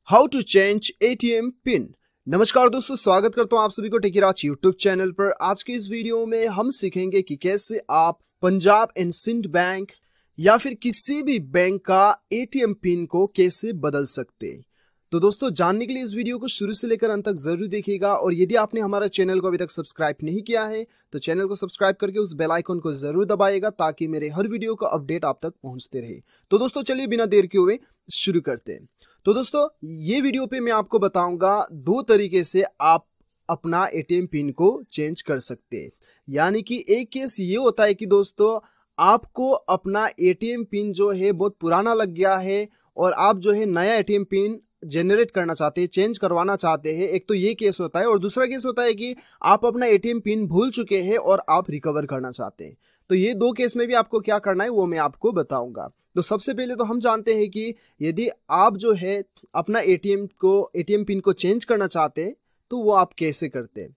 How to change ATM pin. नमस्कार दोस्तों, स्वागत करता हूं आप सभी को टेकीराज यूट्यूब चैनल पर। आज के इस वीडियो में हम सीखेंगे कि कैसे आप पंजाब एंड सिंध बैंक या फिर किसी भी बैंक का एटीएम पिन को कैसे बदल सकते हैं। तो दोस्तों, जानने के लिए इस वीडियो को शुरू से लेकर अंत तक जरूर देखिएगा। और यदि आपने हमारा चैनल को अभी तक सब्सक्राइब नहीं किया है तो चैनल को सब्सक्राइब करके उस बेल आइकन को जरूर दबाइएगा ताकि मेरे हर वीडियो का अपडेट आप तक पहुंचते रहे। तो दोस्तों, चलिए बिना देर के हुए शुरू करते हैं। तो दोस्तों, ये वीडियो पे मैं आपको बताऊंगा दो तरीके से आप अपना एटीएम पिन को चेंज कर सकते हैं। यानी कि एक केस ये होता है कि दोस्तों, आपको अपना एटीएम पिन जो है बहुत पुराना लग गया है और आप जो है नया एटीएम पिन जनरेट करना चाहते हैं, चेंज करवाना चाहते हैं। एक तो ये केस होता है और दूसरा केस होता है कि आप अपना एटीएम पिन भूल चुके हैं और आप रिकवर करना चाहते हैं। तो ये दो केस में भी आपको क्या करना है वो मैं आपको बताऊंगा। तो सबसे पहले तो हम जानते हैं कि यदि आप जो है अपना एटीएम पिन को चेंज करना चाहते हैं तो वो आप कैसे करते हैं।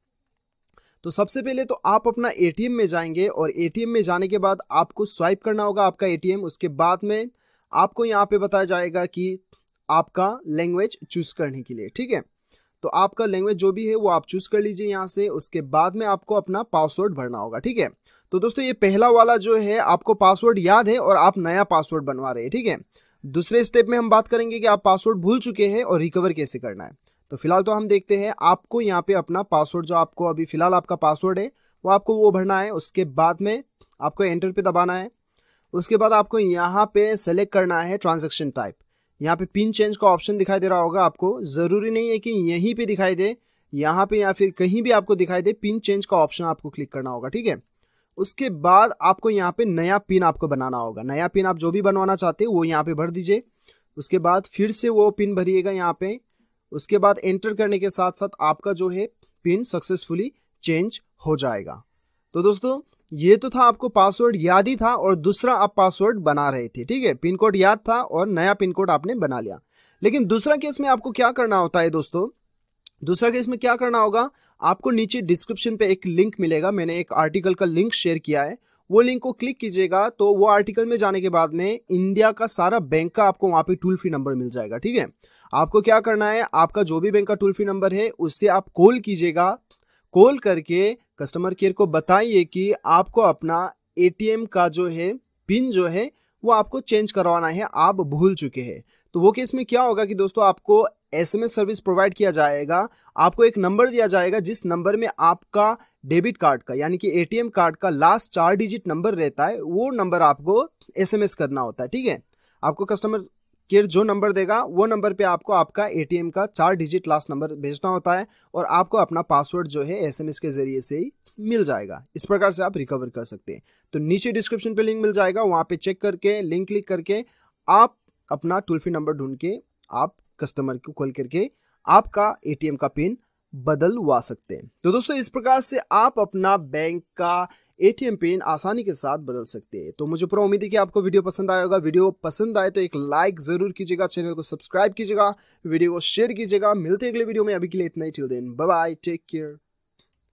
तो सबसे पहले तो आप अपना एटीएम में जाएंगे और एटीएम में जाने के बाद आपको स्वाइप करना होगा आपका एटीएम। उसके बाद में आपको यहाँ पे बताया जाएगा कि आपका लैंग्वेज चूज करने के लिए, ठीक है। तो आपका लैंग्वेज जो भी है वो आप चूज कर लीजिए यहाँ से। उसके बाद में आपको अपना पासवर्ड भरना होगा, ठीक है। तो दोस्तों, ये पहला वाला जो है आपको पासवर्ड याद है और आप नया पासवर्ड बनवा रहे हैं, ठीक है। दूसरे स्टेप में हम बात करेंगे कि आप पासवर्ड भूल चुके हैं और रिकवर कैसे करना है। तो फिलहाल तो हम देखते हैं। आपको यहाँ पे अपना पासवर्ड जो आपको अभी फिलहाल आपका पासवर्ड है वो भरना है। उसके बाद में आपको एंटर पे दबाना है। उसके बाद आपको यहाँ पे सेलेक्ट करना है ट्रांजेक्शन टाइप। यहाँ पे पिन चेंज का ऑप्शन दिखाई दे रहा होगा आपको। जरूरी नहीं है कि यहीं पे दिखाई दे, यहाँ पे या फिर कहीं भी आपको दिखाई दे, पिन चेंज का ऑप्शन आपको क्लिक करना होगा, ठीक है। उसके बाद आपको यहाँ पे नया पिन आपको बनाना होगा। नया पिन आप जो भी बनवाना चाहते हैं वो यहाँ पे भर दीजिए। उसके बाद फिर से वो पिन भरिएगा यहाँ पे। उसके बाद एंटर करने के साथ साथ आपका जो है पिन सक्सेसफुली चेंज हो जाएगा। तो दोस्तों, ये तो था आपको पासवर्ड याद ही था और दूसरा आप पासवर्ड बना रहे थे, ठीक है। पिन कोड याद था और नया पिन कोड आपने बना लिया। लेकिन दूसरा केस में आपको क्या करना होता है दोस्तों, दूसरा केस में क्या करना होगा, आपको नीचे डिस्क्रिप्शन पे एक लिंक मिलेगा। मैंने एक आर्टिकल का लिंक शेयर किया है, वो लिंक को क्लिक कीजिएगा तो वो आर्टिकल में जाने के बाद में इंडिया का सारा बैंक का आपको वहां पे टोल फ्री नंबर मिल जाएगा, ठीक है। आपको क्या करना है, आपका जो भी बैंक का टोल फ्री नंबर है उससे आप कॉल कीजिएगा। कॉल करके कस्टमर केयर को बताइए कि आपको अपना एटीएम का जो है पिन जो है वो आपको चेंज करवाना है, आप भूल चुके हैं। तो वो केस में क्या होगा कि दोस्तों, आपको एसएमएस सर्विस प्रोवाइड किया जाएगा। आपको एक नंबर दिया जाएगा जिस नंबर में आपका डेबिट कार्ड का यानी कि एटीएम कार्ड का लास्ट 4 डिजिट नंबर रहता है, वो नंबर आपको एसएमएस करना होता है, ठीक है। आपको कस्टमर केयर जो नंबर देगा वो नंबर पे आपको आपका एटीएम का 4 डिजिट लास्ट नंबर भेजना होता है और आपको अपना पासवर्ड जो है एसएमएस के जरिए से ही मिल जाएगा। इस प्रकार से आप रिकवर कर सकते हैं। तो नीचे डिस्क्रिप्शन पे लिंक मिल जाएगा, वहां पे चेक करके लिंक क्लिक करके आप अपना टोल फ्री नंबर ढूंढ के आप कस्टमर को कॉल करके आपका एटीएम का पिन बदलवा सकते हैं। तो दोस्तों, इस प्रकार से आप अपना बैंक का एटीएम पिन आसानी के साथ बदल सकते हैं। तो मुझे पूरा उम्मीद है कि आपको वीडियो पसंद आएगा। वीडियो पसंद आए तो एक लाइक जरूर कीजिएगा, चैनल को सब्सक्राइब कीजिएगा, वीडियो को शेयर कीजिएगा। मिलते हैं अगले वीडियो में। अभी के लिए इतना ही। Till then bye bye, take care.